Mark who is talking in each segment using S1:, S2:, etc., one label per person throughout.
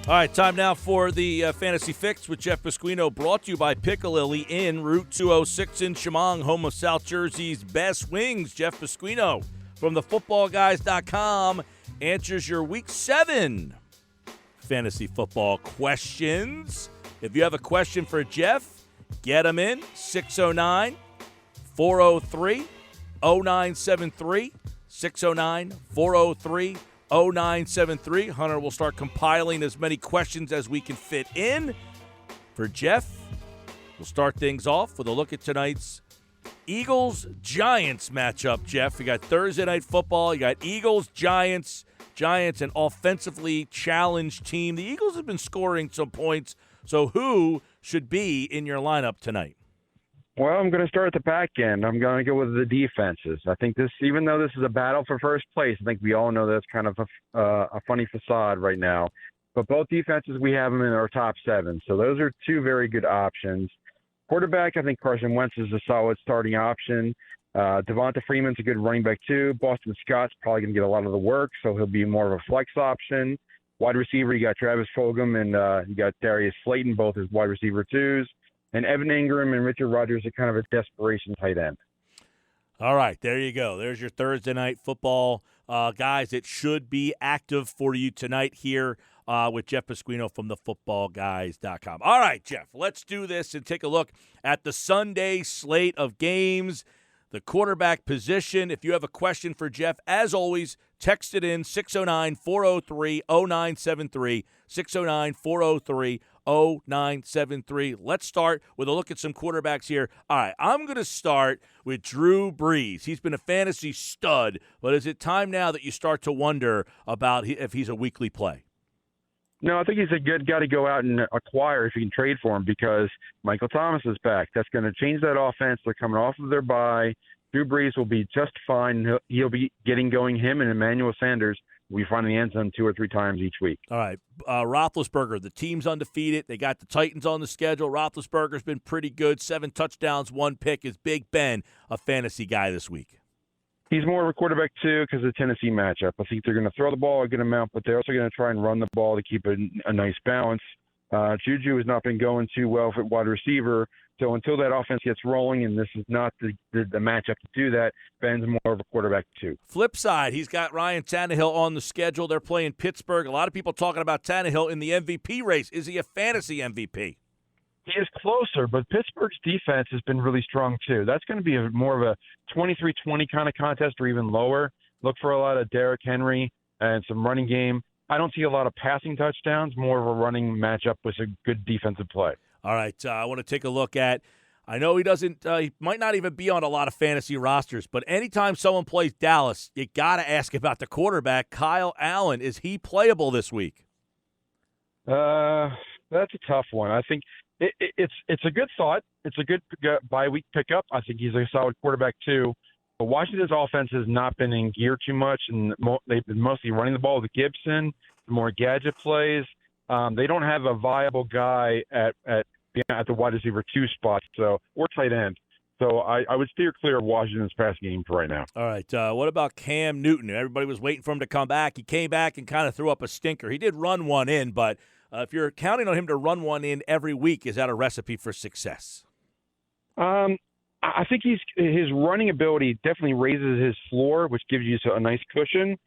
S1: All right, time now for the Fantasy Fix with Jeff Pasquino, brought to you by Piccalilli Inn, Route 206 in Chemung, home of South Jersey's best wings. Jeff Pasquino from thefootballguys.com answers your Week 7 fantasy football questions. If you have a question for Jeff, get them in, 609-403-0973, 609-403-0973. Hunter will start compiling as many questions as we can fit in. For Jeff, we'll start things off with a look at tonight's Eagles-Giants matchup, Jeff. We got Thursday Night Football. You got Eagles-Giants. Giants, an offensively challenged team. The Eagles have been scoring some points, so who should be in your lineup tonight?
S2: Well, I'm going to start at the back end. I'm going to go with the defenses. I think this, even though this is a battle for first place, I think we all know that's kind of a funny facade right now. But both defenses, we have them in our top 7. So those are two very good options. Quarterback, I think Carson Wentz is a solid starting option. Devonta Freeman's a good running back too. Boston Scott's probably going to get a lot of the work, so he'll be more of a flex option. Wide receiver, you got Travis Fulgham and you got Darius Slayton, both as wide receiver 2s. And Evan Ingram and Richard Rodgers are kind of a desperation tight end.
S1: All right, there you go. There's your Thursday Night Football. Guys, it should be active for you tonight here with Jeff Pasquino from thefootballguys.com. All right, Jeff, let's do this and take a look at the Sunday slate of games. The quarterback position. If you have a question for Jeff, as always, text it in 609-403-0973, 609-403-0973. Let's start with a look at some quarterbacks here. All right, I'm going to start with Drew Brees. He's been a fantasy stud, but is it time now that you start to wonder about if he's a weekly play?
S2: No, I think he's a good guy to go out and acquire if you can trade for him because Michael Thomas is back. That's going to change that offense. They're coming off of their bye. Drew Brees will be just fine. He'll be getting going. Him and Emmanuel Sanders will be finding the end zone 2 or 3 times each week.
S1: All right. Roethlisberger, the team's undefeated. They got the Titans on the schedule. Roethlisberger's been pretty good. 7 touchdowns, 1 pick. Is Big Ben a fantasy guy this week?
S2: He's more of a quarterback, too, because of the Tennessee matchup. I think they're going to throw the ball a good amount, but they're also going to try and run the ball to keep a nice balance. Juju has not been going too well for wide receiver, so until that offense gets rolling, and this is not the matchup to do that, Ben's more of a quarterback, too.
S1: Flip side, he's got Ryan Tannehill on the schedule. They're playing Pittsburgh. A lot of people talking about Tannehill in the MVP race. Is he a fantasy MVP?
S2: He is closer, but Pittsburgh's defense has been really strong, too. That's going to be more of a 23-20 kind of contest or even lower. Look for a lot of Derrick Henry and some running game. I don't see a lot of passing touchdowns, more of a running matchup with a good defensive play.
S1: All right, I want to take a look at – I know he doesn't he might not even be on a lot of fantasy rosters, but anytime someone plays Dallas, you got to ask about the quarterback, Kyle Allen. Is he playable this week?
S2: That's a tough one. I think it's a good thought. It's a good bye-week pickup. I think he's a solid quarterback too. But Washington's offense has not been in gear too much, and they've been mostly running the ball with Gibson, more gadget plays. They don't have a viable guy at the wide receiver 2 spot, or tight end. So I would steer clear of Washington's passing game for right now.
S1: All right. What about Cam Newton? Everybody was waiting for him to come back. He came back and kind of threw up a stinker. He did run one in, but if you're counting on him to run one in every week, is that a recipe for success?
S2: I think his running ability definitely raises his floor, which gives you a nice cushion.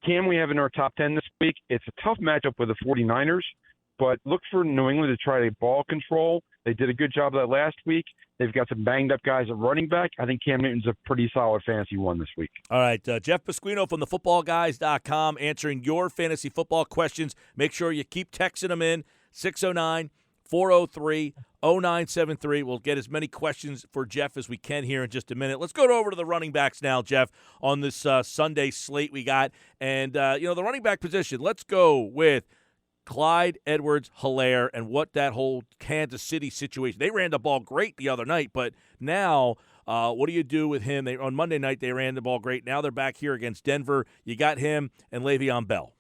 S2: Cam we have in our top 10 this week. It's a tough matchup with the 49ers, but look for New England to try to ball control. They did a good job of that last week. They've got some banged-up guys at running back. I think Cam Newton's a pretty solid fantasy one this week.
S1: All right, Jeff Pasquino from thefootballguys.com answering your fantasy football questions. Make sure you keep texting them in, 609-403-0973. We'll get as many questions for Jeff as we can here in just a minute. Let's go over to the running backs now, Jeff, on this Sunday slate we got. And, the running back position, let's go with Clyde Edwards-Helaire and what that whole Kansas City situation. They ran the ball great the other night, but now what do you do with him? On Monday night, they ran the ball great. Now they're back here against Denver. You got him and Le'Veon Bell.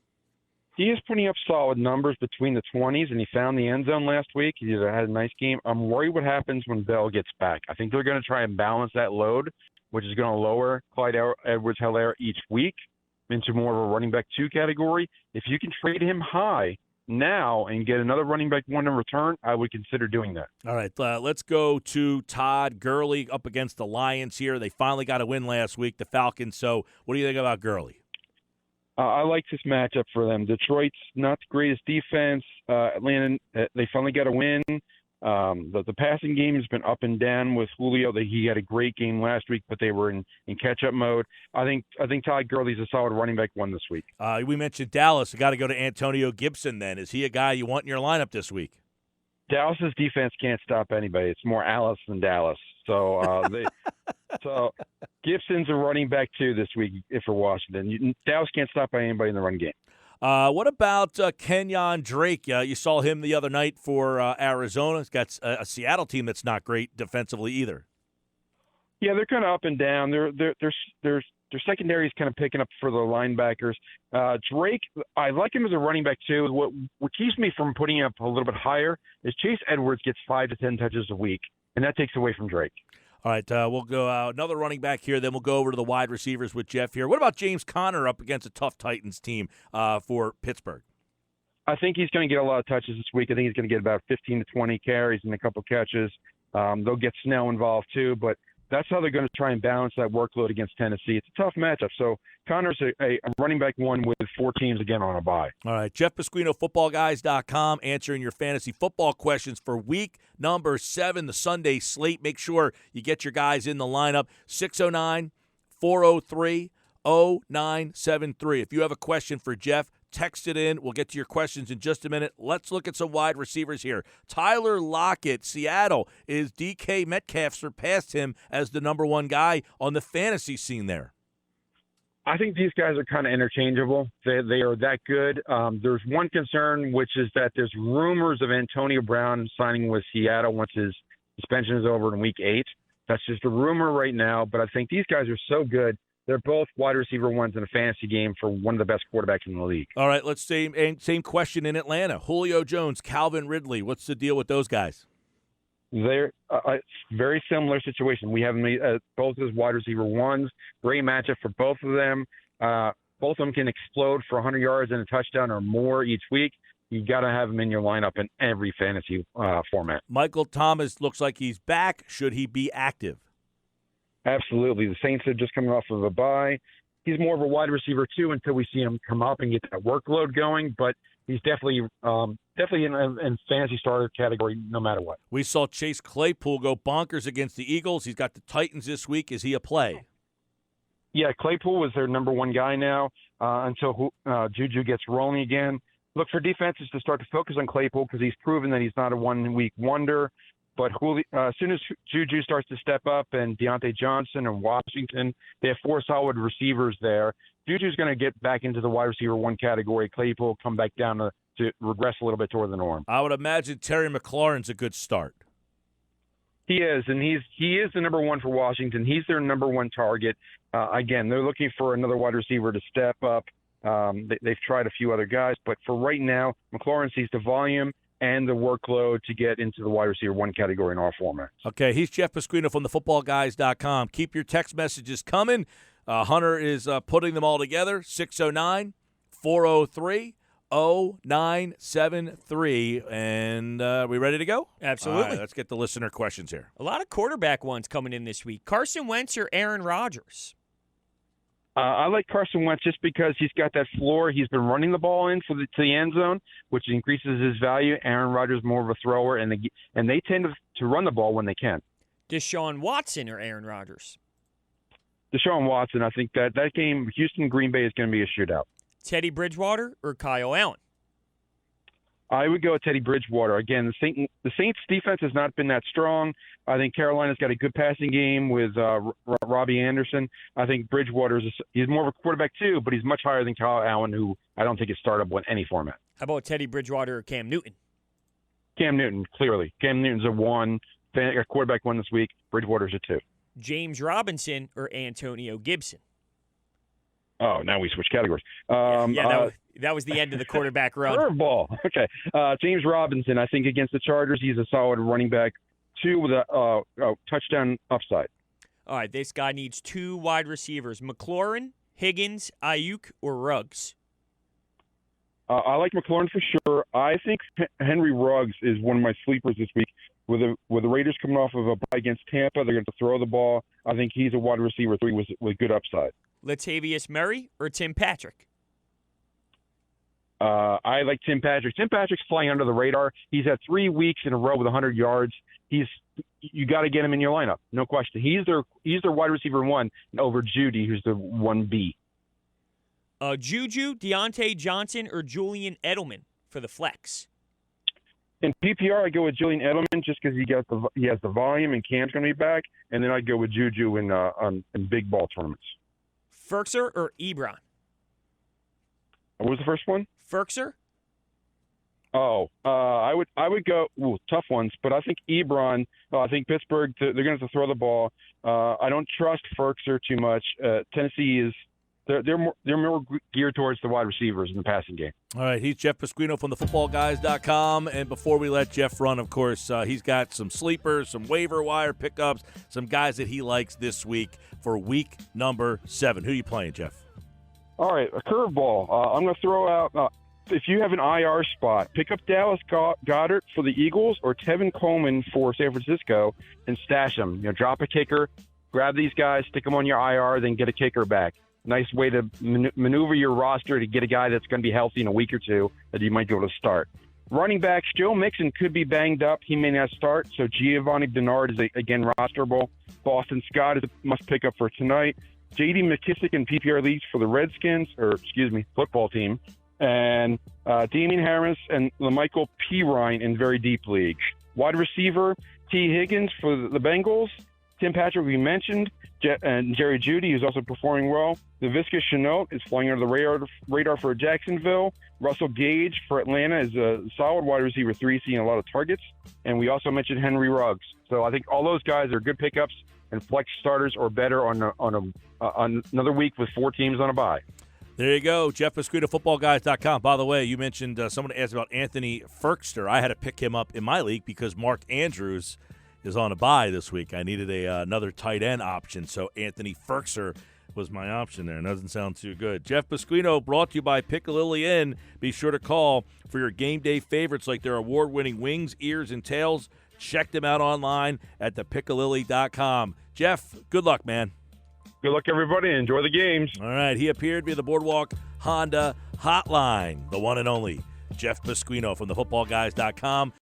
S2: He is putting up solid numbers between the 20s, and he found the end zone last week. He had a nice game. I'm worried what happens when Bell gets back. I think they're going to try and balance that load, which is going to lower Clyde Edwards-Helaire each week into more of a running back 2 category. If you can trade him high, now and get another running back one in return, I would consider doing that.
S1: All right, let's go to Todd Gurley up against the Lions here. They finally got a win last week, the Falcons. So what do you think about Gurley?
S2: I like this matchup for them. Detroit's not the greatest defense. Atlanta, they finally got a win. The passing game has been up and down with Julio. He had a great game last week, but they were in catch-up mode. I think Todd Gurley's a solid running back one this week.
S1: We mentioned Dallas. We got to go to Antonio Gibson then. Is he a guy you want in your lineup this week?
S2: Dallas's defense can't stop anybody. It's more Alice than Dallas. So so Gibson's a running back too this week for Washington. Dallas can't stop anybody in the run game.
S1: What about Kenyon Drake? You saw him the other night for Arizona. He's got a Seattle team that's not great defensively either.
S2: Yeah, they're kind of up and down. Their secondary is kind of picking up for the linebackers. Drake, I like him as a running back too. What keeps me from putting him up a little bit higher is Chase Edwards gets 5 to 10 touches a week, and that takes away from Drake.
S1: All right, we'll go another running back here. Then we'll go over to the wide receivers with Jeff here. What about James Conner up against a tough Titans team for Pittsburgh?
S2: I think he's going to get a lot of touches this week. I think he's going to get about 15 to 20 carries and a couple catches. They'll get Snell involved too, but that's how they're going to try and balance that workload against Tennessee. It's a tough matchup. So Connor's a running back one with 4 teams again on a bye.
S1: All right, Jeff Pasquino, footballguys.com, answering your fantasy football questions for week number 7, the Sunday slate. Make sure you get your guys in the lineup, 609-403-0973. If you have a question for Jeff, text it in. We'll get to your questions in just a minute. Let's look at some wide receivers here. Tyler Lockett, Seattle. Is DK Metcalf surpassed him as the number 1 guy on the fantasy scene there?
S2: I think these guys are kind of interchangeable. They are that good. There's one concern, which is that there's rumors of Antonio Brown signing with Seattle once his suspension is over in week 8. That's just a rumor right now, but I think these guys are so good. They're both wide receiver ones in a fantasy game for one of the best quarterbacks in the league.
S1: All right, let's same question in Atlanta. Julio Jones, Calvin Ridley. What's the deal with those guys?
S2: They're a very similar situation. We have them both as wide receiver ones. Great matchup for both of them. Both of them can explode for 100 yards and a touchdown or more each week. You got to have them in your lineup in every fantasy format.
S1: Michael Thomas looks like he's back. Should he be active?
S2: Absolutely. The Saints are just coming off of a bye. He's more of a wide receiver too until we see him come up and get that workload going. But he's definitely in fantasy starter category no matter what.
S1: We saw Chase Claypool go bonkers against the Eagles. He's got the Titans this week. Is he a play?
S2: Yeah, Claypool is their number 1 guy now until Juju gets rolling again. Look for defenses to start to focus on Claypool because he's proven that he's not a one-week wonder. But as soon as Juju starts to step up and Deontay Johnson and Washington, they have 4 solid receivers there. Juju's going to get back into the wide receiver 1 category. Claypool will come back down to regress a little bit toward the norm.
S1: I would imagine Terry McLaurin's a good start.
S2: He is, and he is the number 1 for Washington. He's their number 1 target. Again, they're looking for another wide receiver to step up. They've tried a few other guys, but for right now, McLaurin sees the volume and the workload to get into the wide receiver 1 category in all formats.
S1: Okay, he's Jeff Pasquino from thefootballguys.com. Keep your text messages coming. Hunter is putting them all together, 609-403-0973. And are we ready to go?
S3: Absolutely.
S1: All right, let's get the listener questions here.
S3: A lot of quarterback ones coming in this week. Carson Wentz or Aaron Rodgers?
S2: I like Carson Wentz just because he's got that floor. He's been running the ball in to the end zone, which increases his value. Aaron Rodgers more of a thrower, and they tend to run the ball when they can.
S3: Deshaun Watson or Aaron Rodgers?
S2: Deshaun Watson. I think that game, Houston-Green Bay, is going to be a shootout.
S3: Teddy Bridgewater or Kyle Allen?
S2: I would go with Teddy Bridgewater. Again, the Saints' defense has not been that strong. I think Carolina's got a good passing game with Robbie Anderson. I think he's more of a quarterback too, but he's much higher than Kyle Allen, who I don't think is startable in any format.
S3: How about Teddy Bridgewater or Cam Newton?
S2: Cam Newton, clearly. Cam Newton's a 1, a quarterback 1 this week. Bridgewater's a 2.
S3: James Robinson or Antonio Gibson?
S2: Oh, now we switch categories.
S3: That was the end of the quarterback run.
S2: Curveball. Okay. James Robinson, I think against the Chargers, he's a solid running back, 2 with a touchdown upside.
S3: All right, this guy needs 2 wide receivers. McLaurin, Higgins, Ayuk, or Ruggs?
S2: I like McLaurin for sure. I think Henry Ruggs is one of my sleepers this week. With the Raiders coming off of a bye against Tampa, they're going to throw the ball. I think he's a wide receiver 3 with good upside.
S3: Latavius Murray or Tim Patrick?
S2: I like Tim Patrick. Tim Patrick's flying under the radar. He's had 3 weeks in a row with 100 yards. You got to get him in your lineup, no question. He's their wide receiver 1 over Judy, who's the 1B.
S3: Juju, Deontay Johnson, or Julian Edelman for the flex?
S2: In PPR, I go with Julian Edelman just because he has the volume and Cam's going to be back, and then I go with Juju in big ball tournaments.
S3: Ferkser or Ebron?
S2: What was the first one?
S3: Ferkser?
S2: I would go tough ones, but I think Ebron. I think Pittsburgh. They're going to have to throw the ball. I don't trust Ferkser too much. Tennessee is. They're more geared towards the wide receivers in the passing game.
S1: All right, he's Jeff Pasquino from thefootballguys.com. And before we let Jeff run, of course, he's got some sleepers, some waiver wire pickups, some guys that he likes this week for week number 7. Who are you playing, Jeff?
S2: All right, a curveball. I'm going to throw out, if you have an IR spot, pick up Dallas Goedert for the Eagles or Tevin Coleman for San Francisco and stash them. Drop a kicker, grab these guys, stick them on your IR, then get a kicker back. Nice way to maneuver your roster to get a guy that's going to be healthy in a week or two that you might be able to start. Running backs, Joe Mixon could be banged up. He may not start, so Giovanni Bernard is, again, rosterable. Boston Scott is a must-pick-up for tonight. J.D. McKissick in PPR leagues for the Redskins, football team. And Damian Harris and LaMichael Pirine in very deep leagues. Wide receiver, T. Higgins for the Bengals. Tim Patrick, we mentioned, and Jerry Jeudy, who's also performing well. Laviska Shenault is flying under the radar for Jacksonville. Russell Gage for Atlanta is a solid wide receiver 3, seeing a lot of targets. And we also mentioned Henry Ruggs. So I think all those guys are good pickups and flex starters or better on another week with 4 teams on a bye.
S1: There you go, Jeff Pasquino, footballguys.com. By the way, you mentioned someone asked about Anthony Ferkster. I had to pick him up in my league because Mark Andrews is on a bye this week. I needed another tight end option, so Anthony Ferkser was my option there. It doesn't sound too good. Jeff Pasquino, brought to you by Piccalilli Inn. Be sure to call for your game day favorites like their award-winning wings, ears, and tails. Check them out online at thepiccalilli.com. Jeff, good luck, man.
S2: Good luck, everybody. Enjoy the games.
S1: All right, he appeared via the Boardwalk Honda Hotline, the one and only Jeff Pasquino from thefootballguys.com.